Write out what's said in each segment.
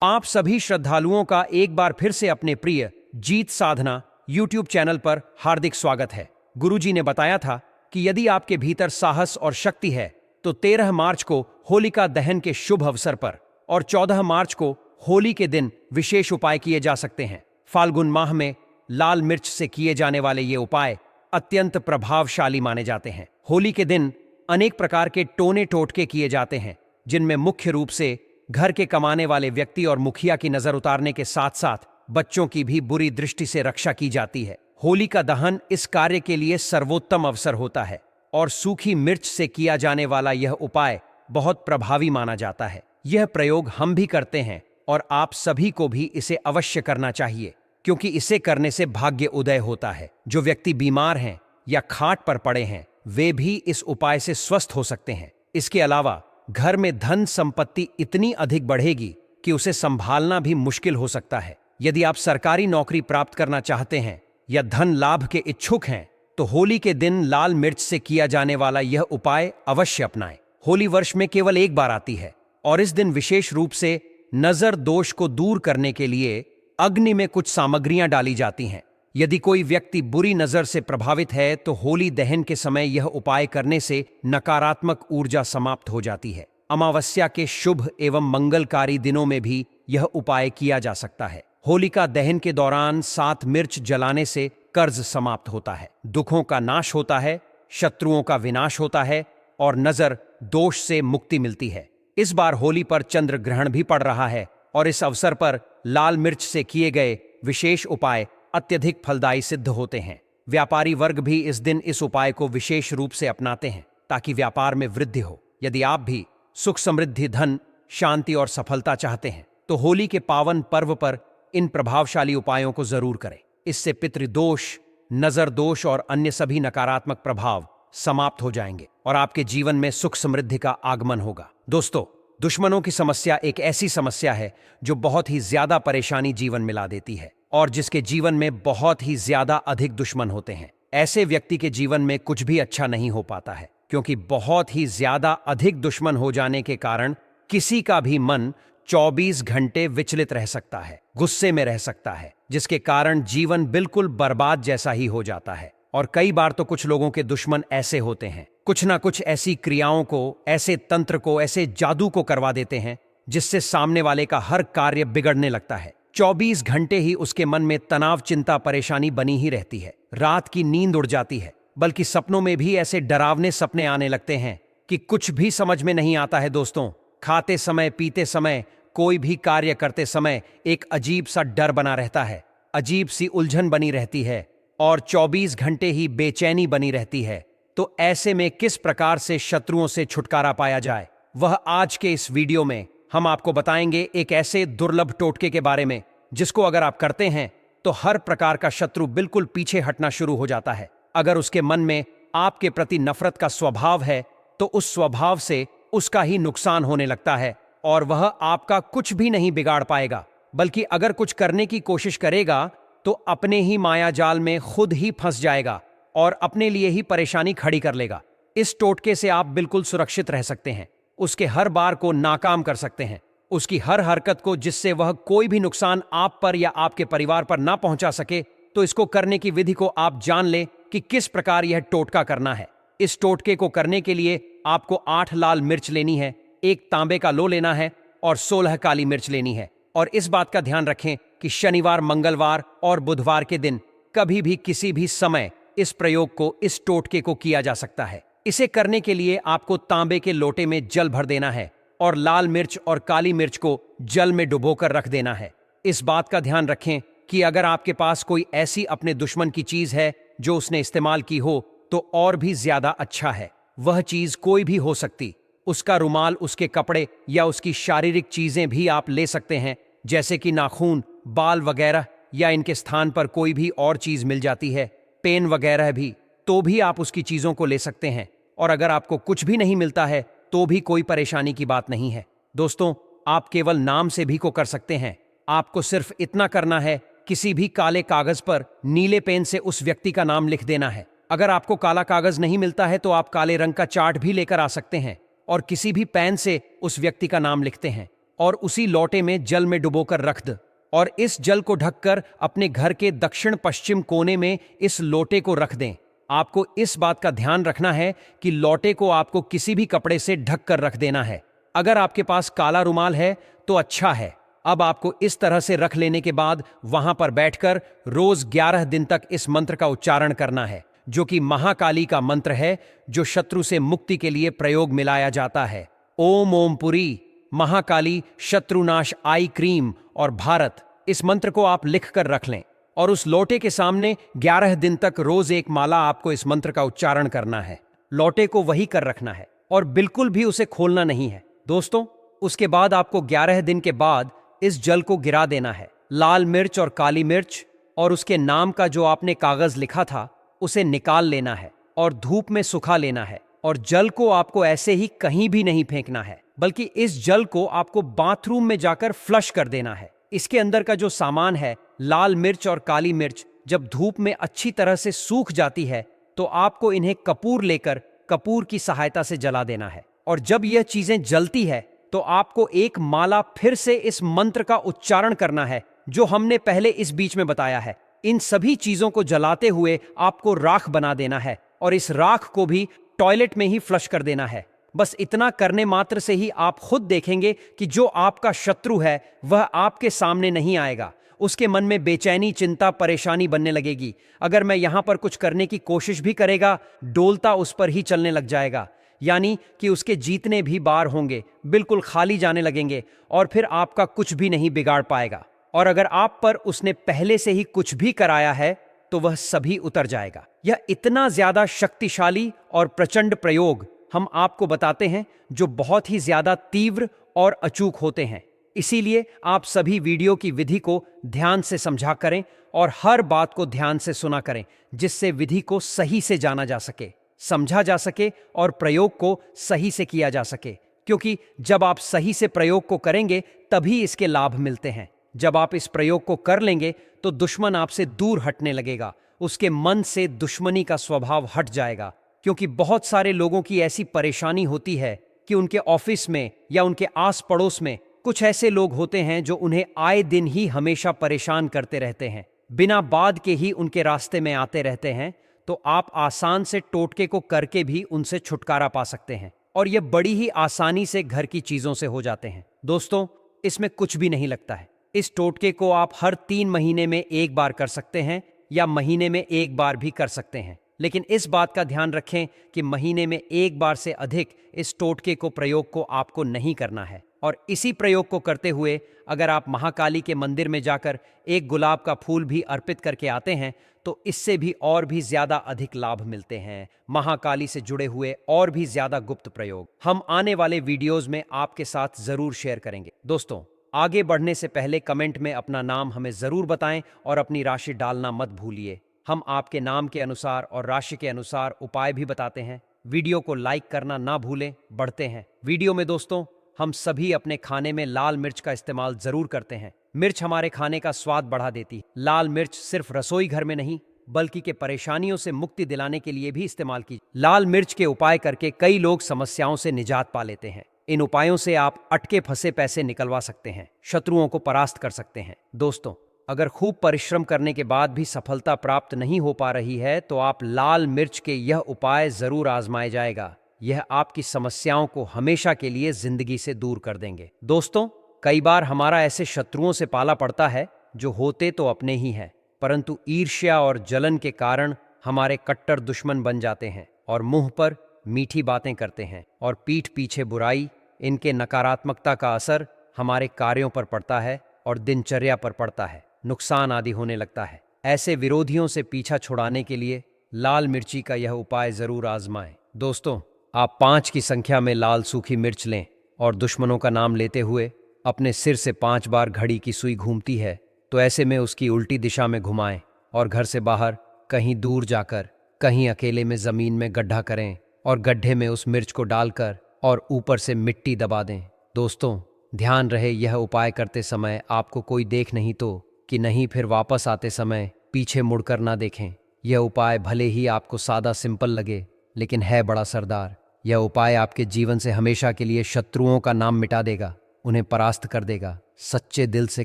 आप सभी श्रद्धालुओं का एक बार फिर से अपने प्रिय जीत साधना YouTube चैनल पर हार्दिक स्वागत है। गुरुजी ने बताया था कि यदि आपके भीतर साहस और शक्ति है तो 13 मार्च को होलिका दहन के शुभ अवसर पर और 14 मार्च को होली के दिन विशेष उपाय किए जा सकते हैं। फाल्गुन माह में लाल मिर्च से किए जाने वाले ये उपाय अत्यंत प्रभावशाली माने जाते हैं। होली के दिन अनेक प्रकार के टोने टोटके किए जाते हैं, जिनमें मुख्य रूप से घर के कमाने वाले व्यक्ति और मुखिया की नजर उतारने के साथ साथ बच्चों की भी बुरी दृष्टि से रक्षा की जाती है। होली का दहन इस कार्य के लिए सर्वोत्तम अवसर होता है और सूखी मिर्च से किया जाने वाला यह उपाय बहुत प्रभावी माना जाता है। यह प्रयोग हम भी करते हैं और आप सभी को भी इसे अवश्य करना चाहिए, क्योंकि इसे करने से भाग्य उदय होता है। जो व्यक्ति बीमार हैं या खाट पर पड़े हैं वे भी इस उपाय से स्वस्थ हो सकते हैं। इसके अलावा घर में धन संपत्ति इतनी अधिक बढ़ेगी कि उसे संभालना भी मुश्किल हो सकता है। यदि आप सरकारी नौकरी प्राप्त करना चाहते हैं या धन लाभ के इच्छुक हैं तो होली के दिन लाल मिर्च से किया जाने वाला यह उपाय अवश्य अपनाएं। होली वर्ष में केवल एक बार आती है और इस दिन विशेष रूप से नजर दोष को दूर करने के लिए अग्नि में कुछ सामग्रियां डाली जाती हैं। यदि कोई व्यक्ति बुरी नजर से प्रभावित है तो होली दहन के समय यह उपाय करने से नकारात्मक ऊर्जा समाप्त हो जाती है। अमावस्या के शुभ एवं मंगलकारी दिनों में भी यह उपाय किया जा सकता है। होलिका दहन के दौरान 7 मिर्च जलाने से कर्ज समाप्त होता है, दुखों का नाश होता है, शत्रुओं का विनाश होता है और नजर दोष से मुक्ति मिलती है। इस बार होली पर चंद्र ग्रहण भी पड़ रहा है और इस अवसर पर लाल मिर्च से किए गए विशेष उपाय अत्यधिक फलदायी सिद्ध होते हैं। व्यापारी वर्ग भी इस दिन इस उपाय को विशेष रूप से अपनाते हैं ताकि व्यापार में वृद्धि हो। यदि आप भी सुख समृद्धि, धन, शांति और सफलता चाहते हैं तो होली के पावन पर्व पर इन प्रभावशाली उपायों को जरूर करें। इससे पितृदोष, नजर दोष और अन्य सभी नकारात्मक प्रभाव समाप्त हो जाएंगे और आपके जीवन में सुख समृद्धि का आगमन होगा। दोस्तों, दुश्मनों की समस्या एक ऐसी समस्या है जो बहुत ही ज्यादा परेशानी जीवन में ला देती है और जिसके जीवन में बहुत ही ज्यादा अधिक दुश्मन होते हैं। ऐसे व्यक्ति के जीवन में कुछ भी अच्छा नहीं हो पाता है, क्योंकि बहुत ही ज्यादा अधिक दुश्मन हो जाने के कारण किसी का भी मन 24 घंटे विचलित रह सकता है, गुस्से में रह सकता है, जिसके कारण जीवन बिल्कुल बर्बाद जैसा ही हो जाता है। और कई बार तो कुछ लोगों के दुश्मन ऐसे होते हैं, कुछ ना कुछ ऐसी क्रियाओं को, ऐसे तंत्र को, ऐसे जादू को करवा देते हैं जिससे सामने वाले का हर कार्य बिगड़ने लगता है। 24 घंटे ही उसके मन में तनाव, चिंता, परेशानी बनी ही रहती है। रात की नींद उड़ जाती है, बल्कि सपनों में भी ऐसे डरावने सपने आने लगते हैं कि कुछ भी समझ में नहीं आता है। दोस्तों, खाते समय, पीते समय, कोई भी कार्य करते समय एक अजीब सा डर बना रहता है, अजीब सी उलझन बनी रहती है और 24 घंटे ही बेचैनी बनी रहती है। तो ऐसे में किस प्रकार से शत्रुओं से छुटकारा पाया जाए, वह आज के इस वीडियो में हम आपको बताएंगे। एक ऐसे दुर्लभ टोटके के बारे में जिसको अगर आप करते हैं तो हर प्रकार का शत्रु बिल्कुल पीछे हटना शुरू हो जाता है। अगर उसके मन में आपके प्रति नफरत का स्वभाव है तो उस स्वभाव से उसका ही नुकसान होने लगता है और वह आपका कुछ भी नहीं बिगाड़ पाएगा, बल्कि अगर कुछ करने की कोशिश करेगा तो अपने ही माया जाल में खुद ही फंस जाएगा और अपने लिए ही परेशानी खड़ी कर लेगा। इस टोटके से आप बिल्कुल सुरक्षित रह सकते हैं, उसके हर बार को नाकाम कर सकते हैं, उसकी हर हरकत को, जिससे वह कोई भी नुकसान आप पर या आपके परिवार पर ना पहुंचा सके। तो इसको करने की विधि को आप जान लें कि किस प्रकार यह टोटका करना है। इस टोटके को करने के लिए आपको 8 लाल मिर्च लेनी है, 1 तांबे का लो लेना है और 16 काली मिर्च लेनी है। और इस बात का ध्यान रखें कि शनिवार, मंगलवार और बुधवार के दिन कभी भी किसी भी समय इस प्रयोग को, इस टोटके को किया जा सकता है। इसे करने के लिए आपको तांबे के लोटे में जल भर देना है और लाल मिर्च और काली मिर्च को जल में डुबोकर रख देना है। इस बात का ध्यान रखें कि अगर आपके पास कोई ऐसी अपने दुश्मन की चीज है जो उसने इस्तेमाल की हो तो और भी ज्यादा अच्छा है। वह चीज कोई भी हो सकती, उसका रुमाल, उसके कपड़े या उसकी शारीरिक चीजें भी आप ले सकते हैं, जैसे कि नाखून, बाल वगैरह, या इनके स्थान पर कोई भी और चीज मिल जाती है, पेन वगैरह भी, तो भी आप उसकी चीजों को ले सकते हैं। और अगर आपको कुछ भी नहीं मिलता है तो भी कोई परेशानी की बात नहीं है। दोस्तों, आप केवल नाम से भी को कर सकते हैं। आपको सिर्फ इतना करना है, किसी भी काले कागज पर नीले पेन से उस व्यक्ति का नाम लिख देना है। अगर आपको काला कागज नहीं मिलता है तो आप काले रंग का चार्ट भी लेकर आ सकते हैं और किसी भी पेन से उस व्यक्ति का नाम लिखते हैं और उसी लोटे में जल में डुबोकर रख दे और इस जल को ढककर अपने घर के दक्षिण पश्चिम कोने में इस लोटे को रख दें। आपको इस बात का ध्यान रखना है कि लोटे को आपको किसी भी कपड़े से ढक कर रख देना है। अगर आपके पास काला रुमाल है तो अच्छा है। अब आपको इस तरह से रख लेने के बाद वहां पर बैठकर रोज 11 दिन तक इस मंत्र का उच्चारण करना है, जो कि महाकाली का मंत्र है, जो शत्रु से मुक्ति के लिए प्रयोग मिलाया जाता है। ओम ओम पुरी महाकाली शत्रुनाश आई क्रीम और भारत, इस मंत्र को आप लिख कर रख लें और उस लोटे के सामने 11 दिन तक रोज एक माला आपको इस मंत्र का उच्चारण करना है। लोटे को वही कर रखना है और बिल्कुल भी उसे खोलना नहीं है। दोस्तों, उसके बाद आपको 11 दिन के बाद इस जल को गिरा देना है। लाल मिर्च और काली मिर्च और उसके नाम का जो आपने कागज लिखा था उसे निकाल लेना है और धूप में सुखा लेना है। और जल को आपको ऐसे ही कहीं भी नहीं फेंकना है, बल्कि इस जल को आपको बाथरूम में जाकर फ्लश कर देना है। इसके अंदर का जो सामान है, लाल मिर्च और काली मिर्च, जब धूप में अच्छी तरह से सूख जाती है तो आपको इन्हें कपूर लेकर कपूर की सहायता से जला देना है। और जब यह चीजें जलती है तो आपको एक माला फिर से इस मंत्र का उच्चारण करना है, जो हमने पहले इस बीच में बताया है। इन सभी चीजों को जलाते हुए आपको राख बना देना है और इस राख को भी टॉयलेट में ही फ्लश कर देना है। बस इतना करने मात्र से ही आप खुद देखेंगे कि जो आपका शत्रु है वह आपके सामने नहीं आएगा। उसके मन में बेचैनी, चिंता, परेशानी बनने लगेगी। अगर मैं यहां पर कुछ करने की कोशिश भी करेगा, डोलता उस पर ही चलने लग जाएगा, यानी कि उसके जीतने भी बार होंगे, बिल्कुल खाली जाने लगेंगे और फिर आपका कुछ भी नहीं बिगाड़ पाएगा। और अगर आप पर उसने पहले से ही कुछ भी कराया है तो वह सभी उतर जाएगा। यह इतना ज्यादा शक्तिशाली और प्रचंड प्रयोग हम आपको बताते हैं, जो बहुत ही ज्यादा तीव्र और अचूक होते हैं। इसीलिए आप सभी वीडियो की विधि को ध्यान से समझा करें और हर बात को ध्यान से सुना करें, जिससे विधि को सही से जाना जा सके, समझा जा सके और प्रयोग को सही से किया जा सके। क्योंकि जब आप सही से प्रयोग को करेंगे तभी इसके लाभ मिलते हैं। जब आप इस प्रयोग को कर लेंगे तो दुश्मन आपसे दूर हटने लगेगा, उसके मन से दुश्मनी का स्वभाव हट जाएगा। क्योंकि बहुत सारे लोगों की ऐसी परेशानी होती है कि उनके ऑफिस में या उनके आस पड़ोस में कुछ ऐसे लोग होते हैं जो उन्हें आए दिन ही हमेशा परेशान करते रहते हैं, बिना बाद के ही उनके रास्ते में आते रहते हैं। तो आप आसान से टोटके को करके भी उनसे छुटकारा पा सकते हैं और यह बड़ी ही आसानी से घर की चीजों से हो जाते हैं। दोस्तों, इसमें कुछ भी नहीं लगता है। इस टोटके को आप हर 3 महीने में एक बार कर सकते हैं या महीने में एक बार भी कर सकते हैं, लेकिन इस बात का ध्यान रखें कि महीने में एक बार से अधिक इस टोटके को प्रयोग को आपको नहीं करना है। और इसी प्रयोग को करते हुए अगर आप महाकाली के मंदिर में जाकर एक गुलाब का फूल भी अर्पित करके आते हैं तो इससे भी और भी ज्यादा अधिक लाभ मिलते हैं। महाकाली से जुड़े हुए और भी ज्यादा गुप्त प्रयोग हम आने वाले वीडियोस में आपके साथ जरूर शेयर करेंगे। दोस्तों, आगे बढ़ने से पहले कमेंट में अपना नाम हमें जरूर बताएं और अपनी राशि डालना मत भूलिए। हम आपके नाम के अनुसार और राशि के अनुसार उपाय भी बताते हैं। वीडियो को लाइक करना ना भूलें। बढ़ते हैं वीडियो में। दोस्तों, हम सभी अपने खाने में लाल मिर्च का इस्तेमाल जरूर करते हैं। मिर्च हमारे खाने का स्वाद बढ़ा देती है। लाल मिर्च सिर्फ रसोई घर में नहीं बल्कि के परेशानियों से मुक्ति दिलाने के लिए भी इस्तेमाल की। लाल मिर्च के उपाय करके कई लोग समस्याओं से निजात पा लेते हैं। इन उपायों से आप अटके फंसे पैसे निकलवा सकते हैं, शत्रुओं को परास्त कर सकते हैं। दोस्तों, अगर खूब परिश्रम करने के बाद भी सफलता प्राप्त नहीं हो पा रही है तो आप लाल मिर्च के यह उपाय जरूर आजमाए जाएगा। यह आपकी समस्याओं को हमेशा के लिए जिंदगी से दूर कर देंगे। दोस्तों, कई बार हमारा ऐसे शत्रुओं से पाला पड़ता है जो होते तो अपने ही हैं, परंतु ईर्ष्या और जलन के कारण हमारे कट्टर दुश्मन बन जाते हैं और मुंह पर मीठी बातें करते हैं और पीठ पीछे बुराई। इनके नकारात्मकता का असर हमारे कार्यों पर पड़ता है और दिनचर्या पर पड़ता है, नुकसान आदि होने लगता है। ऐसे विरोधियों से पीछा छुड़ाने के लिए लाल मिर्ची का यह उपाय जरूर आजमाएं। दोस्तों, आप 5 की संख्या में लाल सूखी मिर्च लें और दुश्मनों का नाम लेते हुए अपने सिर से 5 बार घड़ी की सुई घूमती है तो ऐसे में उसकी उल्टी दिशा में घुमाएं और घर से बाहर कहीं दूर जाकर कहीं अकेले में जमीन में गड्ढा करें और गड्ढे में उस मिर्च को डालकर और ऊपर से मिट्टी दबा दें। दोस्तों, ध्यान रहे यह उपाय करते समय आपको कोई देख नहीं तो कि नहीं, फिर वापस आते समय पीछे मुड़कर ना देखें। यह उपाय भले ही आपको सादा सिंपल लगे लेकिन है बड़ा असरदार। यह उपाय आपके जीवन से हमेशा के लिए शत्रुओं का नाम मिटा देगा। उन्हें परास्त कर देगा। सच्चे दिल से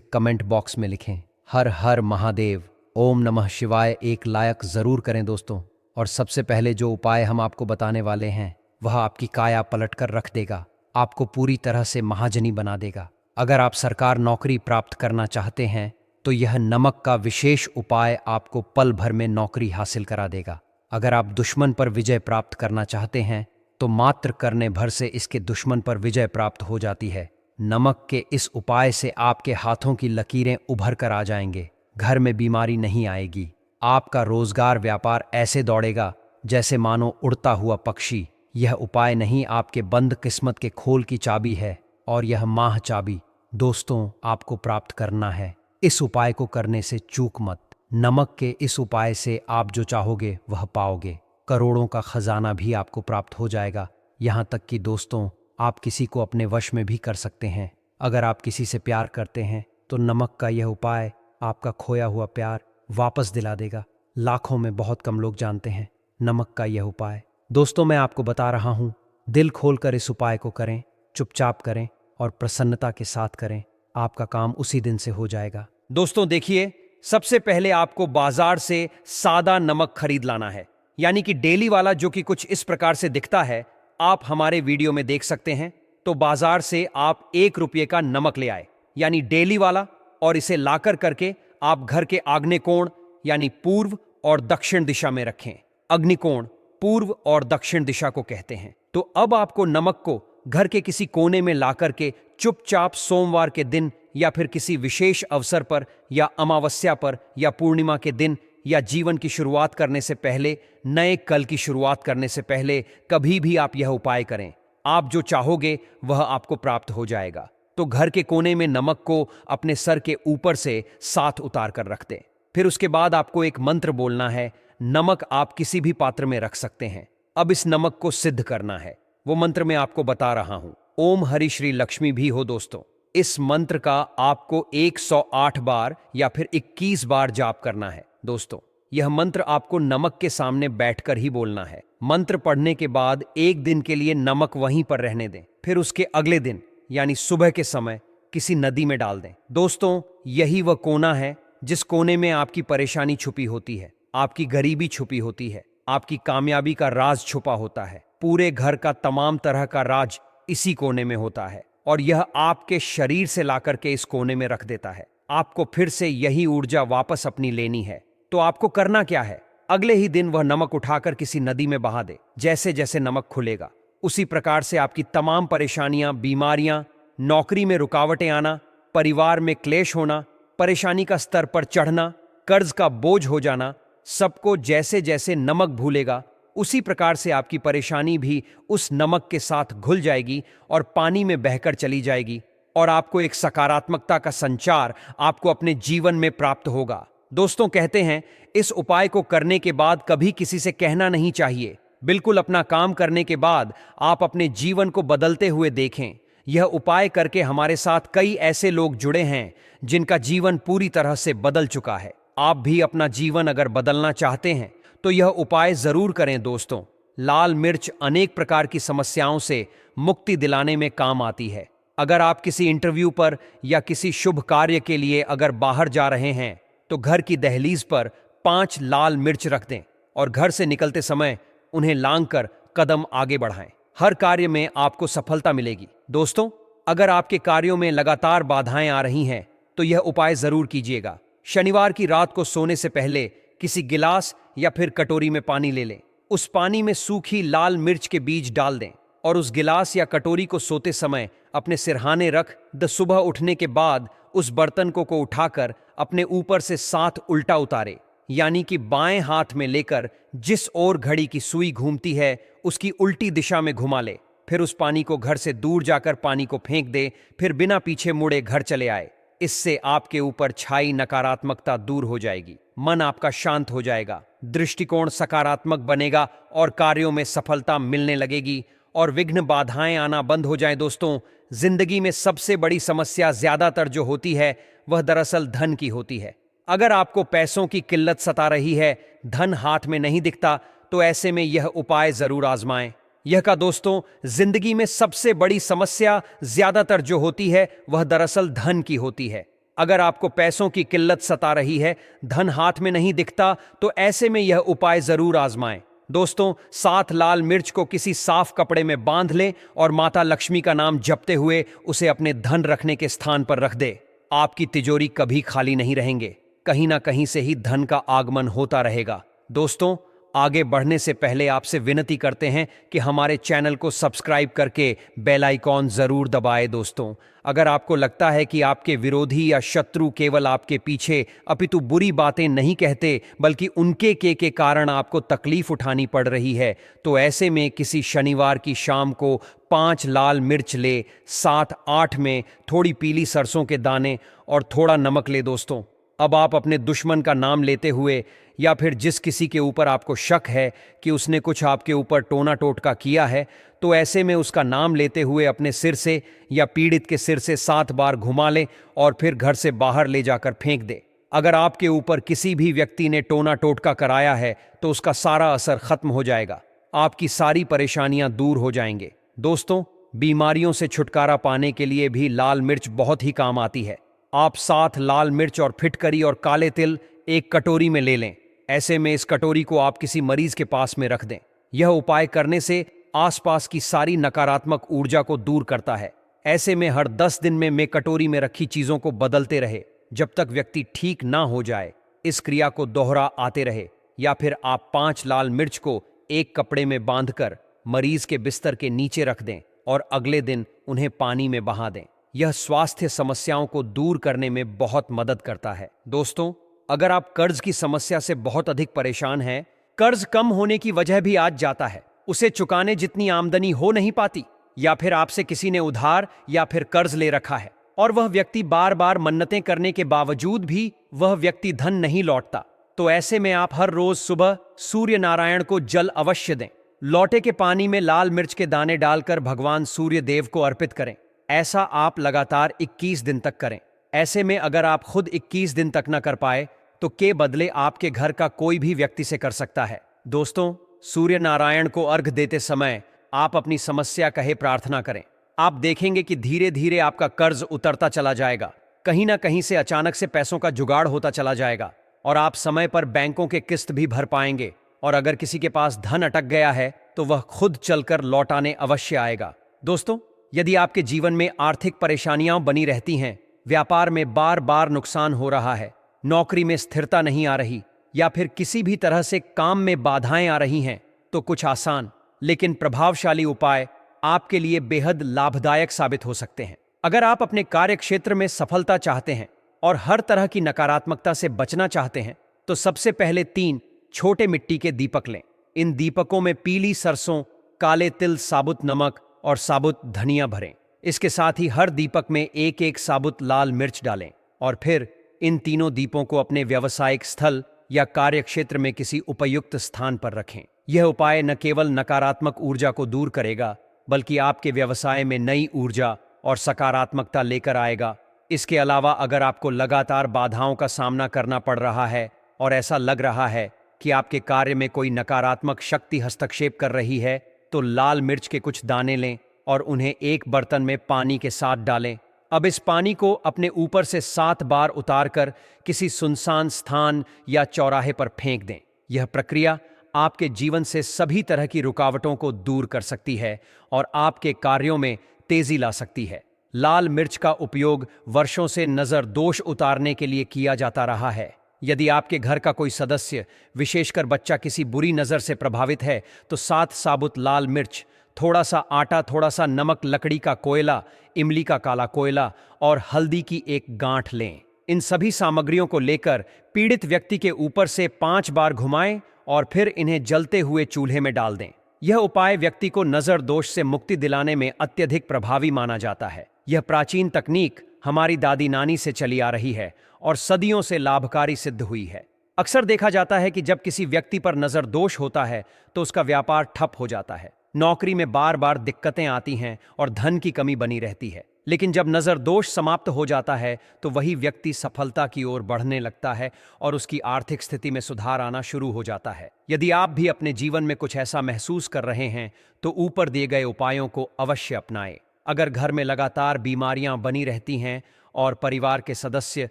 कमेंट बॉक्स में लिखें हर हर महादेव, ओम नमः शिवाय। एक लायक जरूर करें दोस्तों। और सबसे पहले जो उपाय हम आपको बताने वाले हैं वह आपकी काया पलट कर रख देगा, आपको पूरी तरह से महाजनी बना देगा। अगर आप सरकार नौकरी प्राप्त करना चाहते हैं तो यह नमक का विशेष उपाय आपको पल भर में नौकरी हासिल करा देगा। अगर आप दुश्मन पर विजय प्राप्त करना चाहते हैं तो मात्र करने भर से इसके दुश्मन पर विजय प्राप्त हो जाती है। नमक के इस उपाय से आपके हाथों की लकीरें उभर कर आ जाएंगे, घर में बीमारी नहीं आएगी, आपका रोजगार व्यापार ऐसे दौड़ेगा जैसे मानो उड़ता हुआ पक्षी। यह उपाय नहीं, आपके बंद किस्मत के खोल की चाबी है और यह माह चाबी दोस्तों आपको प्राप्त करना है। इस उपाय को करने से चूक मत। नमक के इस उपाय से आप जो चाहोगे वह पाओगे। करोड़ों का खजाना भी आपको प्राप्त हो जाएगा। यहाँ तक कि दोस्तों आप किसी को अपने वश में भी कर सकते हैं। अगर आप किसी से प्यार करते हैं तो नमक का यह उपाय आपका खोया हुआ प्यार वापस दिला देगा। लाखों में बहुत कम लोग जानते हैं नमक का यह उपाय। दोस्तों मैं आपको बता रहा हूँ, दिल खोलकर इस उपाय को करें, चुपचाप करें और प्रसन्नता के साथ करें। आपका काम उसी दिन से हो जाएगा। दोस्तों देखिए, सबसे पहले आपको बाजार से सादा नमक खरीद लाना है, यानी कि डेली वाला, जो कि कुछ इस प्रकार से दिखता है। आप हमारे वीडियो में देख सकते हैं। तो बाजार से आप 1 रुपये का नमक ले आए, यानी डेली वाला, और इसे लाकर करके आप घर के आग्नेय कोण यानी पूर्व और दक्षिण दिशा में रखें। अग्निकोण पूर्व और दक्षिण दिशा को कहते हैं। तो अब आपको नमक को घर के किसी कोने में लाकर के चुपचाप सोमवार के दिन या फिर किसी विशेष अवसर पर या अमावस्या पर या पूर्णिमा के दिन या जीवन की शुरुआत करने से पहले, नए कल की शुरुआत करने से पहले कभी भी आप यह उपाय करें। आप जो चाहोगे वह आपको प्राप्त हो जाएगा। तो घर के कोने में नमक को अपने सर के ऊपर से साथ उतार कर रख दें। फिर उसके बाद आपको एक मंत्र बोलना है। नमक आप किसी भी पात्र में रख सकते हैं। अब इस नमक को सिद्ध करना है। वो मंत्र मैं आपको बता रहा हूं। ओम हरि श्री लक्ष्मी भी हो दोस्तों। इस मंत्र का आपको 108 बार या फिर 21 बार जाप करना है। दोस्तों यह मंत्र आपको नमक के सामने बैठकर ही बोलना है। मंत्र पढ़ने के बाद 1 दिन के लिए नमक वहीं पर रहने दें। फिर उसके अगले दिन यानी सुबह के समय किसी नदी में डाल दें। दोस्तों यही वह कोना है जिस कोने में आपकी परेशानी छुपी होती है, आपकी गरीबी छुपी होती है, आपकी कामयाबी का राज छुपा होता है। पूरे घर का तमाम तरह का राज इसी कोने में होता है और यह आपके शरीर से लाकर के इस कोने में रख देता है। आपको फिर से यही ऊर्जा वापस अपनी लेनी है। तो आपको करना क्या है, अगले ही दिन वह नमक उठाकर किसी नदी में बहा दे। जैसे जैसे नमक खुलेगा उसी प्रकार से आपकी तमाम परेशानियां, बीमारियां, नौकरी में रुकावटें आना, परिवार में क्लेश होना, परेशानी का स्तर पर चढ़ना, कर्ज का बोझ हो जाना, सबको जैसे जैसे नमक भूलेगा उसी प्रकार से आपकी परेशानी भी उस नमक के साथ घुल जाएगी और पानी में बहकर चली जाएगी और आपको एक सकारात्मकता का संचार आपको अपने जीवन में प्राप्त होगा। दोस्तों कहते हैं इस उपाय को करने के बाद कभी किसी से कहना नहीं चाहिए। बिल्कुल अपना काम करने के बाद आप अपने जीवन को बदलते हुए देखें। यह उपाय करके हमारे साथ कई ऐसे लोग जुड़े हैं जिनका जीवन पूरी तरह से बदल चुका है। आप भी अपना जीवन अगर बदलना चाहते हैं तो यह उपाय जरूर करें दोस्तों। लाल मिर्च अनेक प्रकार की समस्याओं से मुक्ति दिलाने में काम आती है। अगर आप किसी इंटरव्यू पर या किसी शुभ कार्य के लिए अगर बाहर जा रहे हैं तो घर की दहलीज पर 5 लाल मिर्च रख दें और घर से निकलते समय उन्हें लांघकर कदम आगे बढ़ाएं। हर कार्य में आपको सफलता मिलेगी। दोस्तों अगर आपके कार्यों में लगातार बाधाएं आ रही हैं तो यह उपाय जरूर कीजिएगा। शनिवार की रात को सोने से पहले किसी गिलास या फिर कटोरी में पानी ले लें। उस पानी में सूखी लाल मिर्च के बीज डाल दें और उस गिलास या कटोरी को सोते समय अपने सिरहाने रख सुबह उठने के बाद उस बर्तन को उठाकर अपने ऊपर से 7 उल्टा उतारे, यानी कि बाएं हाथ में लेकर जिस ओर घड़ी की सुई घूमती है उसकी उल्टी दिशा में घुमा ले। फिर उस पानी को घर से दूर जाकर पानी को फेंक दे। फिर बिना पीछे मुड़े घर चले आए। इससे आपके ऊपर छाई नकारात्मकता दूर हो जाएगी, मन आपका शांत हो जाएगा, दृष्टिकोण सकारात्मक बनेगा और कार्यों में सफलता मिलने लगेगी और विघ्न बाधाएं आना बंद हो जाएं। दोस्तों जिंदगी में सबसे बड़ी समस्या ज्यादातर जो होती है वह दरअसल धन की होती है। अगर आपको पैसों की किल्लत सता रही है, धन हाथ में नहीं दिखता, तो ऐसे में यह उपाय जरूर आजमाएं। यह का दोस्तों, जिंदगी में सबसे बड़ी समस्या ज्यादातर जो होती है वह दरअसल धन की होती है। अगर आपको पैसों की किल्लत सता रही है, धन हाथ में नहीं दिखता, तो ऐसे में यह उपाय जरूर आजमाएं। दोस्तों, 7 लाल मिर्च को किसी साफ कपड़े में बांध लें और माता लक्ष्मी का नाम जपते हुए उसे अपने धन रखने के स्थान पर रख दे। आपकी तिजोरी कभी खाली नहीं रहेंगे, कहीं ना कहीं से ही धन का आगमन होता रहेगा। दोस्तों, आगे बढ़ने से पहले आपसे विनती करते हैं कि हमारे चैनल को सब्सक्राइब करके बेल आइकॉन जरूर दबाएं। दोस्तों, अगर आपको लगता है कि आपके विरोधी या शत्रु केवल आपके पीछे अपितु बुरी बातें नहीं कहते, बल्कि उनके के कारण आपको तकलीफ उठानी पड़ रही है, तो ऐसे में किसी शनिवार की शाम को 5 लाल मिर्च ले, 7-8 में थोड़ी पीली सरसों के दाने और थोड़ा नमक ले। दोस्तों, अब आप अपने दुश्मन का नाम लेते हुए या फिर जिस किसी के ऊपर आपको शक है कि उसने कुछ आपके ऊपर टोना टोटका किया है, तो ऐसे में उसका नाम लेते हुए अपने सिर से या पीड़ित के सिर से 7 बार घुमा ले और फिर घर से बाहर ले जाकर फेंक दे। अगर आपके ऊपर किसी भी व्यक्ति ने टोना टोटका कराया है तो उसका सारा असर खत्म हो जाएगा, आपकी सारी परेशानियां दूर हो जाएंगे। दोस्तों, बीमारियों से छुटकारा पाने के लिए भी लाल मिर्च बहुत ही काम आती है। आप 7 लाल मिर्च और फिटकरी और काले तिल एक कटोरी में ले लें। ऐसे में इस कटोरी को आप किसी मरीज के पास में रख दें। यह उपाय करने से आसपास की सारी नकारात्मक ऊर्जा को दूर करता है। ऐसे में हर 10 दिन में कटोरी में रखी चीजों को बदलते रहे जब तक व्यक्ति ठीक ना हो जाए। इस क्रिया को दोहरा आते रहे, या फिर आप 5 लाल मिर्च को एक कपड़े में बांधकर मरीज के बिस्तर के नीचे रख दें और अगले दिन उन्हें पानी में बहा दें। यह स्वास्थ्य समस्याओं को दूर करने में बहुत मदद करता है। दोस्तों, अगर आप कर्ज की समस्या से बहुत अधिक परेशान हैं, कर्ज कम होने की वजह भी आज जाता है, उसे चुकाने जितनी आमदनी हो नहीं पाती, या फिर आपसे किसी ने उधार या फिर कर्ज ले रखा है और वह व्यक्ति बार बार मन्नतें करने के बावजूद भी वह व्यक्ति धन नहीं लौटता, तो ऐसे में आप हर रोज सुबह सूर्य नारायण को जल अवश्य दें। लौटे के पानी में लाल मिर्च के दाने डालकर भगवान सूर्य देव को अर्पित करें। ऐसा आप लगातार 21 दिन तक करें। ऐसे में अगर आप खुद 21 दिन तक न कर पाए तो के बदले आपके घर का कोई भी व्यक्ति से कर सकता है। दोस्तों, सूर्य नारायण को अर्घ देते समय आप अपनी समस्या कहे प्रार्थना करें। आप देखेंगे कि धीरे धीरे आपका कर्ज उतरता चला जाएगा, कहीं ना कहीं से अचानक से पैसों का जुगाड़ होता चला जाएगा और आप समय पर बैंकों के किस्त भी भर पाएंगे। और अगर किसी के पास धन अटक गया है तो वह खुद चलकर लौटाने अवश्य आएगा। दोस्तों, यदि आपके जीवन में आर्थिक परेशानियां बनी रहती हैं, व्यापार में बार बार नुकसान हो रहा है, नौकरी में स्थिरता नहीं आ रही, या फिर किसी भी तरह से काम में बाधाएं आ रही हैं, तो कुछ आसान लेकिन प्रभावशाली उपाय आपके लिए बेहद लाभदायक साबित हो सकते हैं। अगर आप अपने कार्य क्षेत्र में सफलता चाहते हैं और हर तरह की नकारात्मकता से बचना चाहते हैं, तो सबसे पहले 3 छोटे मिट्टी के दीपक लें। इन दीपकों में पीली सरसों, काले तिल, साबुत नमक और साबुत धनिया भरें। इसके साथ ही हर दीपक में 1-1 साबुत लाल मिर्च डालें और फिर इन तीनों दीपों को अपने व्यावसायिक स्थल या कार्य क्षेत्र में किसी उपयुक्त स्थान पर रखें। यह उपाय न केवल नकारात्मक ऊर्जा को दूर करेगा, बल्कि आपके व्यवसाय में नई ऊर्जा और सकारात्मकता लेकर आएगा। इसके अलावा अगर आपको लगातार बाधाओं का सामना करना पड़ रहा है और ऐसा लग रहा है कि आपके कार्य में कोई नकारात्मक शक्ति हस्तक्षेप कर रही है, तो लाल मिर्च के कुछ दाने लें और उन्हें एक बर्तन में पानी के साथ डालें। अब इस पानी को अपने ऊपर से 7 बार उतारकर किसी सुनसान स्थान या चौराहे पर फेंक दें। यह प्रक्रिया आपके जीवन से सभी तरह की रुकावटों को दूर कर सकती है और आपके कार्यों में तेजी ला सकती है। लाल मिर्च का उपयोग वर्षों से नजर दोष उतारने के लिए किया जाता रहा है। यदि आपके घर का कोई सदस्य, विशेषकर बच्चा, किसी बुरी नजर से प्रभावित है, तो 7 साबुत लाल मिर्च, थोड़ा सा आटा, थोड़ा सा नमक, लकड़ी का कोयला, इमली का काला कोयला और हल्दी की एक गांठ लें। इन सभी सामग्रियों को लेकर पीड़ित व्यक्ति के ऊपर से 5 बार घुमाएं और फिर इन्हें जलते हुए चूल्हे में डाल दें। यह उपाय व्यक्ति को नजर दोष से मुक्ति दिलाने में अत्यधिक प्रभावी माना जाता है। यह प्राचीन तकनीक हमारी दादी नानी से चली आ रही है और सदियों से लाभकारी सिद्ध हुई है। अक्सर देखा जाता है कि जब किसी व्यक्ति पर नजर दोष होता है तो उसका व्यापार ठप हो जाता है, नौकरी में बार बार दिक्कतें आती हैं और धन की कमी बनी रहती है। लेकिन जब नजर दोष समाप्त हो जाता है तो वही व्यक्ति सफलता की ओर बढ़ने लगता है और उसकी आर्थिक स्थिति में सुधार आना शुरू हो जाता है। यदि आप भी अपने जीवन में कुछ ऐसा महसूस कर रहे हैं तो ऊपर दिए गए उपायों को अवश्य अपनाएं। अगर घर में लगातार बीमारियां बनी रहती हैं और परिवार के सदस्य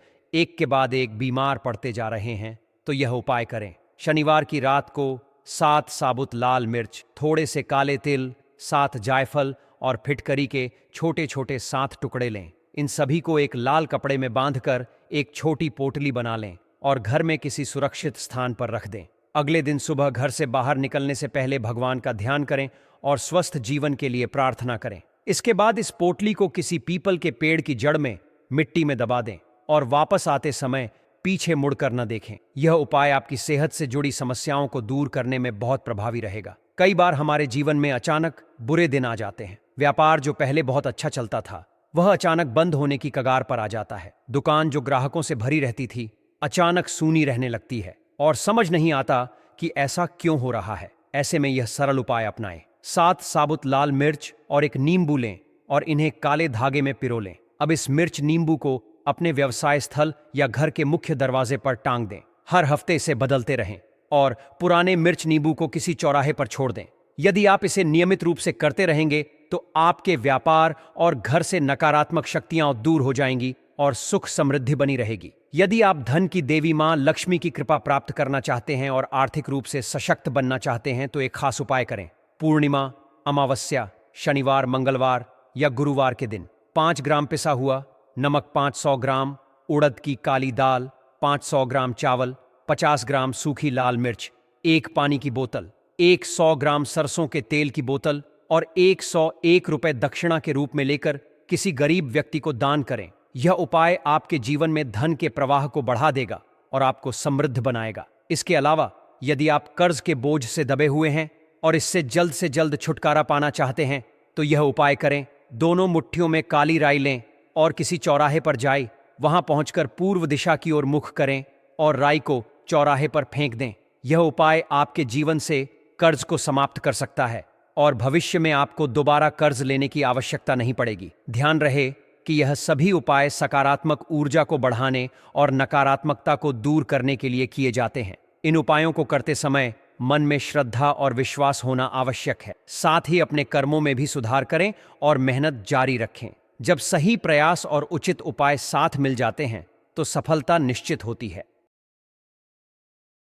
एक के बाद एक बीमार पड़ते जा रहे हैं तो यह उपाय करें। शनिवार की रात को 7 साबुत लाल मिर्च, थोड़े से काले तिल, 7 जायफल और फिटकरी के छोटे छोटे 7 टुकड़े लें। इन सभी को एक लाल कपड़े में बांधकर एक छोटी पोटली बना लें और घर में किसी सुरक्षित स्थान पर रख दें। अगले दिन सुबह घर से बाहर निकलने से पहले भगवान का ध्यान करें और स्वस्थ जीवन के लिए प्रार्थना करें। इसके बाद इस पोटली को किसी पीपल के पेड़ की जड़ में मिट्टी में दबा दें और वापस आते समय पीछे मुड़कर न देखें। यह उपाय आपकी सेहत से जुड़ी समस्याओं को दूर करने में बहुत प्रभावी रहेगा। कई बार हमारे जीवन में अचानक बुरे दिन आ जाते हैं। व्यापार जो पहले बहुत अच्छा चलता था वह अचानक बंद होने की कगार पर आ जाता है। दुकान जो ग्राहकों से भरी रहती थी अचानक सूनी रहने लगती है और समझ नहीं आता कि ऐसा क्यों हो रहा है। ऐसे में यह सरल उपाय अपनाएं। 7 साबुत लाल मिर्च और एक नींबू लें और इन्हें काले धागे में पिरो लें। अब इस मिर्च नींबू को अपने व्यवसाय स्थल या घर के मुख्य दरवाजे पर टांग दें। हर हफ्ते इसे बदलते रहें और पुराने मिर्च नींबू को किसी चौराहे पर छोड़ दें। यदि आप इसे नियमित रूप से करते रहेंगे तो आपके व्यापार और घर से नकारात्मक शक्तियां दूर हो जाएंगी और सुख समृद्धि बनी रहेगी। यदि आप धन की देवी मां लक्ष्मी की कृपा प्राप्त करना चाहते हैं और आर्थिक रूप से सशक्त बनना चाहते हैं तो एक खास उपाय करें। पूर्णिमा, अमावस्या, शनिवार, मंगलवार या गुरुवार के दिन 5 ग्राम पिसा हुआ नमक, 500 ग्राम उड़द की काली दाल, 500 ग्राम चावल, 50 ग्राम सूखी लाल मिर्च, 1 पानी की बोतल, 100 ग्राम सरसों के तेल की बोतल और 101 रुपए दक्षिणा के रूप में लेकर किसी गरीब व्यक्ति को दान करें। यह उपाय आपके जीवन में धन के प्रवाह को बढ़ा देगा और आपको समृद्ध बनाएगा। इसके अलावा यदि आप कर्ज के बोझ से दबे हुए हैं और इससे जल्द छुटकारा पाना चाहते हैं तो यह उपाय करें। दोनों मुट्ठियों में काली राई लें और किसी चौराहे पर जाएं। वहां पहुंचकर पूर्व दिशा की ओर मुख करें और राई को चौराहे पर फेंक दें। यह उपाय आपके जीवन से कर्ज को समाप्त कर सकता है और भविष्य में आपको दोबारा कर्ज लेने की आवश्यकता नहीं पड़ेगी। ध्यान रहे कि यह सभी उपाय सकारात्मक ऊर्जा को बढ़ाने और नकारात्मकता को दूर करने के लिए किए जाते हैं। इन उपायों को करते समय मन में श्रद्धा और विश्वास होना आवश्यक है। साथ ही अपने कर्मों में भी सुधार करें और मेहनत जारी रखें। जब सही प्रयास और उचित उपाय साथ मिल जाते हैं तो सफलता निश्चित होती है।